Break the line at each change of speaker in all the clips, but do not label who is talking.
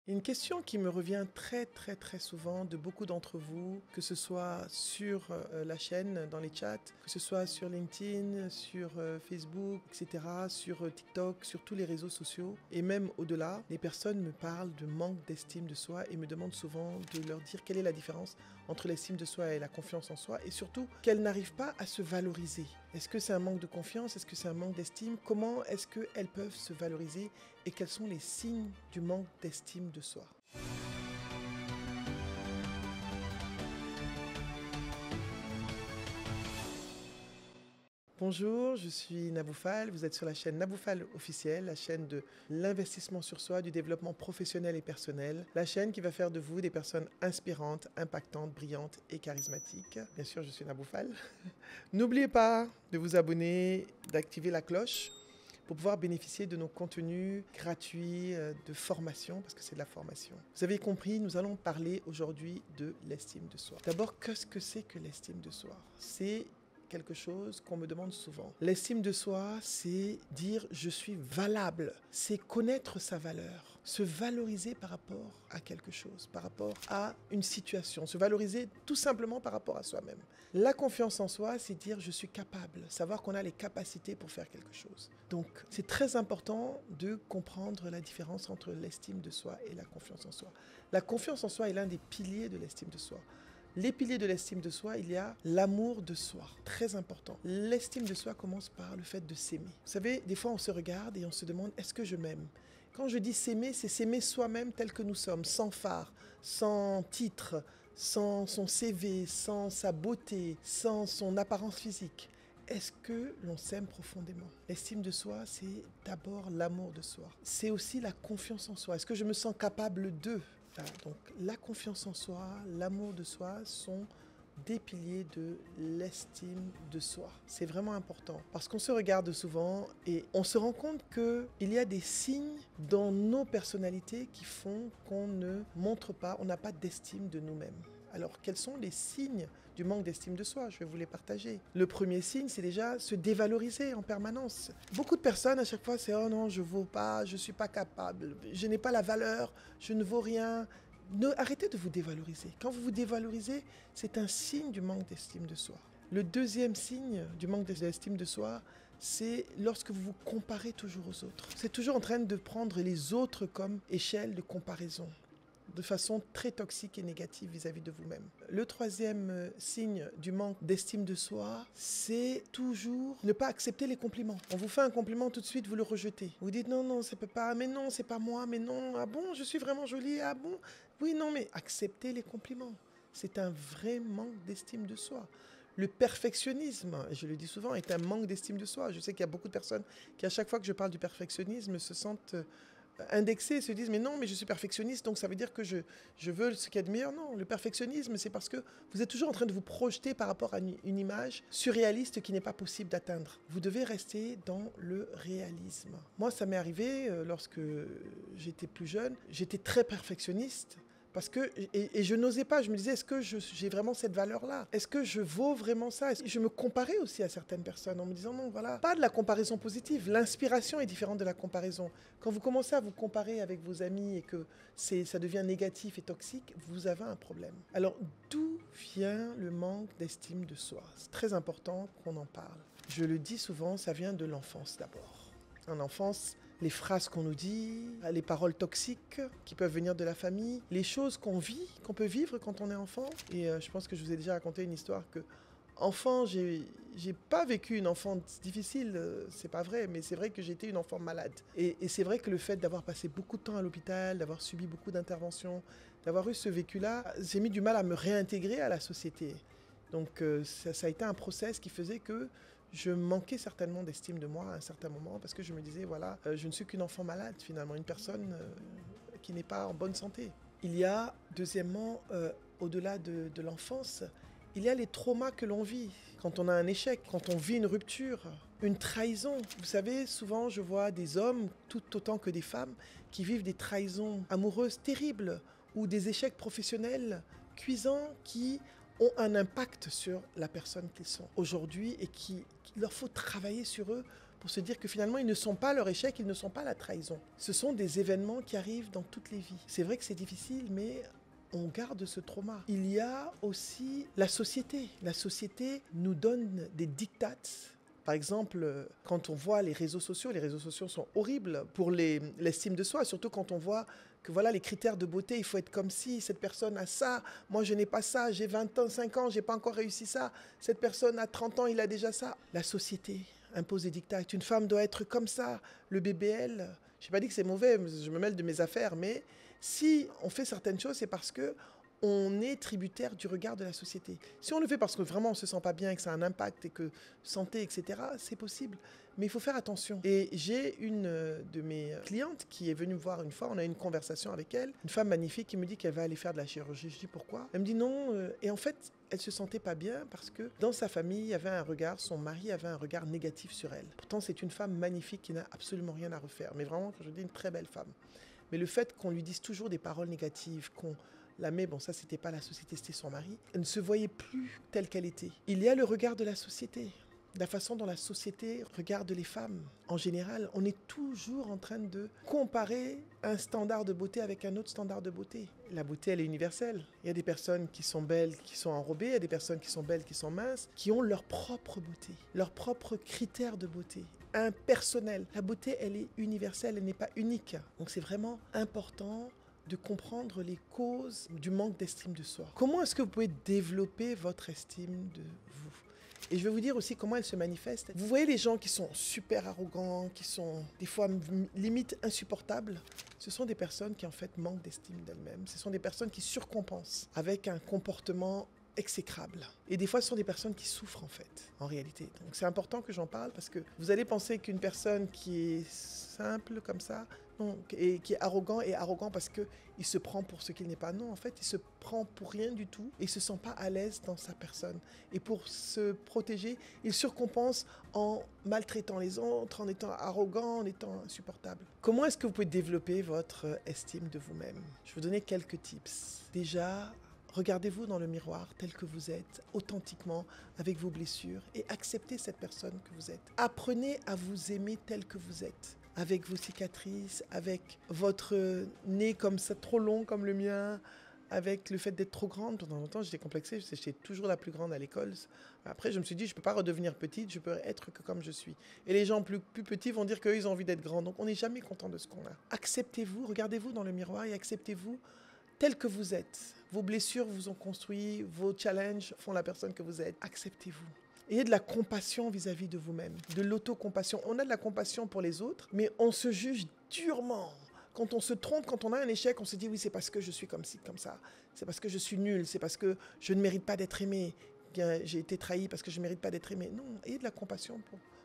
Une question qui me revient très souvent de beaucoup d'entre vous, que ce soit sur la chaîne, dans les chats, que ce soit sur LinkedIn, sur Facebook, etc., sur TikTok, sur tous les réseaux sociaux, et même au-delà, les personnes me parlent de manque d'estime de soi et me demandent souvent de leur dire quelle est la différence entre l'estime de soi et la confiance en soi, et surtout qu'elles n'arrivent pas à se valoriser. Est-ce que c'est un manque de confiance? Est-ce que c'est un manque d'estime? Comment est-ce qu'elles peuvent se valoriser et quels sont les signes du manque d'estime de soi? Bonjour, je suis Naboufal, vous êtes sur la chaîne Naboufal officielle, la chaîne de l'investissement sur soi, du développement professionnel et personnel, la chaîne qui va faire de vous des personnes inspirantes, impactantes, brillantes et charismatiques. Bien sûr, je suis Naboufal. N'oubliez pas de vous abonner, d'activer la cloche pour pouvoir bénéficier de nos contenus gratuits de formation, parce que c'est de la formation. Vous avez compris, nous allons parler aujourd'hui de l'estime de soi. D'abord, qu'est-ce que c'est que l'estime de soi? C'est quelque chose qu'on me demande souvent. L'estime de soi, c'est dire je suis valable, c'est connaître sa valeur, se valoriser par rapport à quelque chose, par rapport à une situation, se valoriser tout simplement par rapport à soi-même. La confiance en soi, c'est dire je suis capable, savoir qu'on a les capacités pour faire quelque chose. Donc, c'est très important de comprendre la différence entre l'estime de soi et la confiance en soi. La confiance en soi est l'un des piliers de l'estime de soi. Les piliers de l'estime de soi, il y a l'amour de soi, très important. L'estime de soi commence par le fait de s'aimer. Vous savez, des fois on se regarde et on se demande, est-ce que je m'aime? Quand je dis s'aimer, c'est s'aimer soi-même tel que nous sommes, sans phare, sans titre, sans son CV, sans sa beauté, sans son apparence physique. Est-ce que l'on s'aime profondément? L'estime de soi, c'est d'abord l'amour de soi. C'est aussi la confiance en soi. Est-ce que je me sens capable d'eux? Donc la confiance en soi, l'amour de soi sont des piliers de l'estime de soi. C'est vraiment important parce qu'on se regarde souvent et on se rend compte qu'il y a des signes dans nos personnalités qui font qu'on ne montre pas, on n'a pas d'estime de nous-mêmes. Alors, quels sont les signes du manque d'estime de soi? Je vais vous les partager. Le premier signe, c'est déjà se dévaloriser en permanence. Beaucoup de personnes, à chaque fois, c'est « Oh non, je ne vaux pas, je ne suis pas capable, je n'ai pas la valeur, je ne vaux rien ». Arrêtez de vous dévaloriser. Quand vous vous dévalorisez, c'est un signe du manque d'estime de soi. Le deuxième signe du manque d'estime de soi, c'est lorsque vous vous comparez toujours aux autres. C'est toujours en train de prendre les autres comme échelle de comparaison, de façon très toxique et négative vis-à-vis de vous-même. Le troisième signe du manque d'estime de soi, c'est toujours ne pas accepter les compliments. On vous fait un compliment, tout de suite vous le rejetez. Vous dites non, ça peut pas, mais non, c'est pas moi, mais non, ah bon, je suis vraiment jolie, ah bon, oui, non, mais acceptez les compliments. C'est un vrai manque d'estime de soi. Le perfectionnisme, et je le dis souvent, est un manque d'estime de soi. Je sais qu'il y a beaucoup de personnes qui, à chaque fois que je parle du perfectionnisme, se sentent indexés et se disent mais non, mais je suis perfectionniste, donc ça veut dire que je veux ce qu'il y a de meilleur. Non, le perfectionnisme, c'est parce que vous êtes toujours en train de vous projeter par rapport à une image surréaliste qui n'est pas possible d'atteindre. Vous devez rester dans le réalisme. Moi, ça m'est arrivé lorsque j'étais plus jeune, j'étais très perfectionniste. Parce que, et je n'osais pas, je me disais, est-ce que j'ai vraiment cette valeur-là? Est-ce que je vaux vraiment ça? Je me comparais aussi à certaines personnes en me disant, non, voilà, pas de la comparaison positive. L'inspiration est différente de la comparaison. Quand vous commencez à vous comparer avec vos amis et que ça devient négatif et toxique, vous avez un problème. Alors, d'où vient le manque d'estime de soi? C'est très important qu'on en parle. Je le dis souvent, ça vient de l'enfance d'abord. En enfance, les phrases qu'on nous dit, les paroles toxiques qui peuvent venir de la famille, les choses qu'on vit, qu'on peut vivre quand on est enfant. Et je pense que je vous ai déjà raconté une histoire que, enfant, j'ai pas vécu une enfance difficile, c'est pas vrai, mais c'est vrai que j'ai été une enfant malade. Et c'est vrai que le fait d'avoir passé beaucoup de temps à l'hôpital, d'avoir subi beaucoup d'interventions, d'avoir eu ce vécu-là, j'ai mis du mal à me réintégrer à la société. Donc ça a été un process qui faisait que je manquais certainement d'estime de moi à un certain moment parce que je me disais, voilà, je ne suis qu'une enfant malade finalement, une personne qui n'est pas en bonne santé. Il y a, deuxièmement, au-delà de l'enfance, il y a les traumas que l'on vit quand on a un échec, quand on vit une rupture, une trahison. Vous savez, souvent je vois des hommes, tout autant que des femmes, qui vivent des trahisons amoureuses terribles ou des échecs professionnels cuisants qui ont un impact sur la personne qu'ils sont aujourd'hui et qu'il leur faut travailler sur eux pour se dire que finalement, ils ne sont pas leur échec, ils ne sont pas la trahison. Ce sont des événements qui arrivent dans toutes les vies. C'est vrai que c'est difficile, mais on garde ce trauma. Il y a aussi la société. La société nous donne des diktats. Par exemple, quand on voit les réseaux sociaux sont horribles pour l'estime de soi, surtout quand on voit que voilà les critères de beauté, il faut être comme si, cette personne a ça, moi je n'ai pas ça, j'ai 25 ans, j'ai pas encore réussi ça, cette personne a 30 ans, il a déjà ça. La société impose des diktats. Une femme doit être comme ça, le BBL. Je n'ai pas dit que c'est mauvais, je me mêle de mes affaires, mais si on fait certaines choses, c'est parce que on est tributaire du regard de la société. Si on le fait parce que vraiment on ne se sent pas bien et que ça a un impact et que santé, etc., c'est possible. Mais il faut faire attention. Et j'ai une de mes clientes qui est venue me voir une fois, on a eu une conversation avec elle, une femme magnifique qui me dit qu'elle va aller faire de la chirurgie. Je dis pourquoi ? Elle me dit non. Et en fait, elle se sentait pas bien parce que dans sa famille, il y avait un regard, son mari avait un regard négatif sur elle. Pourtant, c'est une femme magnifique qui n'a absolument rien à refaire. Mais vraiment, quand je dis une très belle femme. Mais le fait qu'on lui dise toujours des paroles négatives, qu'on la met, bon ça c'était pas la société, c'était son mari, elle ne se voyait plus telle qu'elle était. Il y a le regard de la société, la façon dont la société regarde les femmes. En général, on est toujours en train de comparer un standard de beauté avec un autre standard de beauté. La beauté, elle est universelle. Il y a des personnes qui sont belles, qui sont enrobées, il y a des personnes qui sont belles, qui sont minces, qui ont leur propre beauté, leurs propres critères de beauté. Impersonnel. La beauté, elle est universelle, elle n'est pas unique. Donc c'est vraiment important de comprendre les causes du manque d'estime de soi. Comment est-ce que vous pouvez développer votre estime de vous ? Et je vais vous dire aussi comment elle se manifeste. Vous voyez les gens qui sont super arrogants, qui sont des fois limite insupportables. Ce sont des personnes qui en fait manquent d'estime d'elles-mêmes. Ce sont des personnes qui surcompensent avec un comportement exécrable. Et des fois, ce sont des personnes qui souffrent en fait, en réalité. Donc c'est important que j'en parle parce que vous allez penser qu'une personne qui est simple comme ça, non, et qui est arrogant parce qu'il se prend pour ce qu'il n'est pas. Non, en fait, il se prend pour rien du tout et il ne se sent pas à l'aise dans sa personne. Et pour se protéger, il surcompense en maltraitant les autres, en étant arrogant, en étant insupportable. Comment est-ce que vous pouvez développer votre estime de vous-même ? Je vais vous donner quelques tips. Déjà, regardez-vous dans le miroir tel que vous êtes, authentiquement, avec vos blessures, et acceptez cette personne que vous êtes. Apprenez à vous aimer tel que vous êtes, avec vos cicatrices, avec votre nez comme ça, trop long comme le mien, avec le fait d'être trop grande. Pendant longtemps, j'étais complexée, j'étais toujours la plus grande à l'école. Après, je me suis dit, je ne peux pas redevenir petite, je peux être que comme je suis. Et les gens plus petits vont dire qu'eux, ils ont envie d'être grands. Donc, on n'est jamais content de ce qu'on a. Acceptez-vous, regardez-vous dans le miroir et acceptez-vous tel que vous êtes. Vos blessures vous ont construit, vos challenges font la personne que vous êtes. Acceptez-vous. Ayez de la compassion vis-à-vis de vous-même, de l'autocompassion. On a de la compassion pour les autres, mais on se juge durement. Quand on se trompe, quand on a un échec, on se dit oui, c'est parce que je suis comme ci, comme ça. C'est parce que je suis nul, c'est parce que je ne mérite pas d'être aimé. Bien, j'ai été trahi parce que je ne mérite pas d'être aimé. Non, ayez de la compassion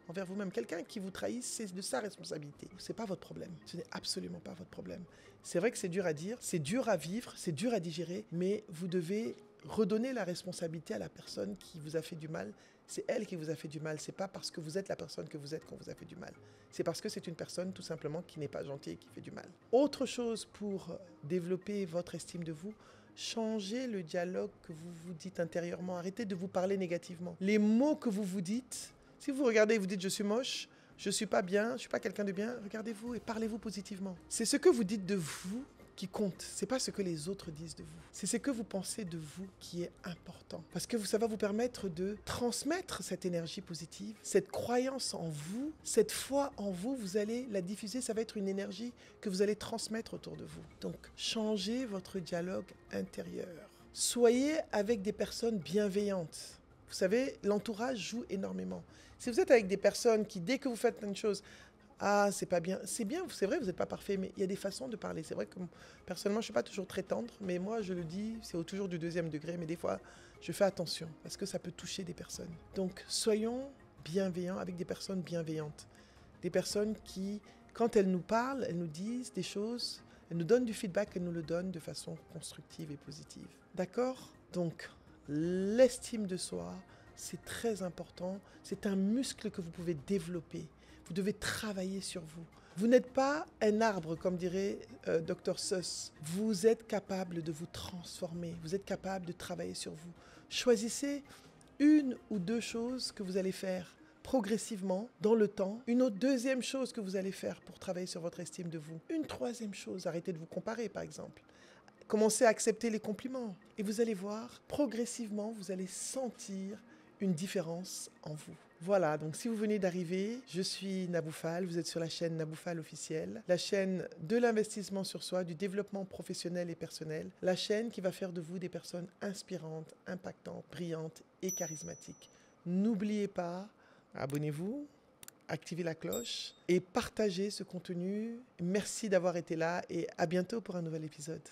envers vous-même. Quelqu'un qui vous trahit, c'est de sa responsabilité. Ce n'est pas votre problème. Ce n'est absolument pas votre problème. C'est vrai que c'est dur à dire, c'est dur à vivre, c'est dur à digérer, mais vous devez redonner la responsabilité à la personne qui vous a fait du mal. C'est elle qui vous a fait du mal. C'est pas parce que vous êtes la personne que vous êtes qu'on vous a fait du mal. C'est parce que c'est une personne tout simplement qui n'est pas gentille et qui fait du mal. Autre chose pour développer votre estime de vous, changez le dialogue que vous vous dites intérieurement. Arrêtez de vous parler négativement. Les mots que vous vous dites, si vous regardez et vous dites « je suis moche », je ne suis pas bien, je ne suis pas quelqu'un de bien, regardez-vous et parlez-vous positivement. C'est ce que vous dites de vous qui compte. Ce n'est pas ce que les autres disent de vous. C'est ce que vous pensez de vous qui est important. Parce que ça va vous permettre de transmettre cette énergie positive, cette croyance en vous, cette foi en vous, vous allez la diffuser, ça va être une énergie que vous allez transmettre autour de vous. Donc, changez votre dialogue intérieur. Soyez avec des personnes bienveillantes. Vous savez, l'entourage joue énormément. Si vous êtes avec des personnes qui, dès que vous faites une chose, ah, c'est pas bien. C'est bien, c'est vrai, vous n'êtes pas parfait, mais il y a des façons de parler. C'est vrai que personnellement, je ne suis pas toujours très tendre, mais moi, je le dis, c'est toujours du 2e degré, mais des fois, je fais attention parce que ça peut toucher des personnes. Donc, soyons bienveillants avec des personnes bienveillantes. Des personnes qui, quand elles nous parlent, elles nous disent des choses, elles nous donnent du feedback, elles nous le donnent de façon constructive et positive. D'accord ? Donc, l'estime de soi, c'est très important. C'est un muscle que vous pouvez développer. Vous devez travailler sur vous. Vous n'êtes pas un arbre, comme dirait Dr Seuss. Vous êtes capable de vous transformer. Vous êtes capable de travailler sur vous. Choisissez 1 ou 2 choses que vous allez faire progressivement, dans le temps. Une autre deuxième chose que vous allez faire pour travailler sur votre estime de vous. Une troisième chose, arrêtez de vous comparer par exemple. Commencez à accepter les compliments. Et vous allez voir, progressivement, vous allez sentir une différence en vous. Voilà, donc si vous venez d'arriver, je suis Nabou Fall, vous êtes sur la chaîne Nabou Fall officielle, la chaîne de l'investissement sur soi, du développement professionnel et personnel, la chaîne qui va faire de vous des personnes inspirantes, impactantes, brillantes et charismatiques. N'oubliez pas, abonnez-vous, activez la cloche et partagez ce contenu. Merci d'avoir été là et à bientôt pour un nouvel épisode.